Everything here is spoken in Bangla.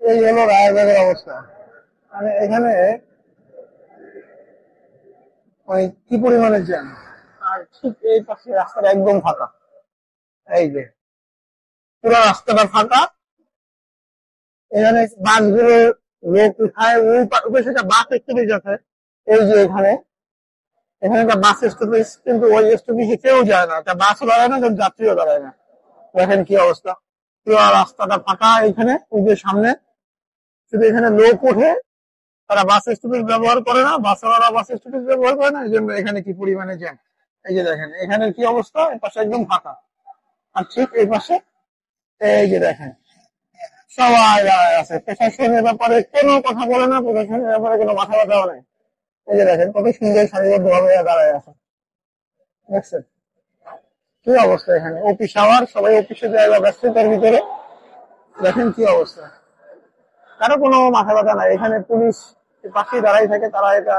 এই হলো রায়বাগের অবস্থা। মানে এখানে মানে কি পরিমাণে জ্যাম। আর ঠিক এই পাশে রাস্তাটা একদম ফাঁকা। এই যে পুরো রাস্তাটা ফাঁকা। এখানে বাসগুলো লোক উঠায় ওই পাশে একটা বাস স্টপেজ আছে। এই যে এখানে এখানে একটা বাস স্টপেজ, কিন্তু ওই স্টপেজে কেউ যায় না, একটা বাসও দাঁড়ায় না, কেউ যাত্রীও দাঁড়ায় না। দেখেন কি অবস্থা। পুরো রাস্তাটা ফাঁকা। এখানে এই যে সামনে শুধু এখানে লোক ওঠে, তারা বাস স্টপেজ ব্যবহার করে না, বাসওয়ালা বাস স্টপেজ ব্যবহার করে না, এই জন্য এখানে কি পরিমাণে জ্যাম। এই যে দেখেন এখানে কি অবস্থা, এই পাশে একদম ফাঁকা। আর ঠিক এই পাশে এই যে দেখেন সবাই দাঁড়ায় আছে, প্রশাসনের ব্যাপারে কোনো কথা বলে না, প্রশাসনের ব্যাপারে কোনো মাথা ব্যথাও নেই। এই যে দেখেন কত সুন্দর সারিবদ্ধ ভাবে দাঁড়ায় আছে, দেখছেন কি অবস্থা। এখানে অফিস আওয়ার, সবাই অফিসে যায় বা ব্যস্ততার ভিতরে। দেখেন কি অবস্থা, কারো কোনো মাথা ব্যথা নাই। এখানে পুলিশ পাশেই দাঁড়াই থাকে, তারা এটা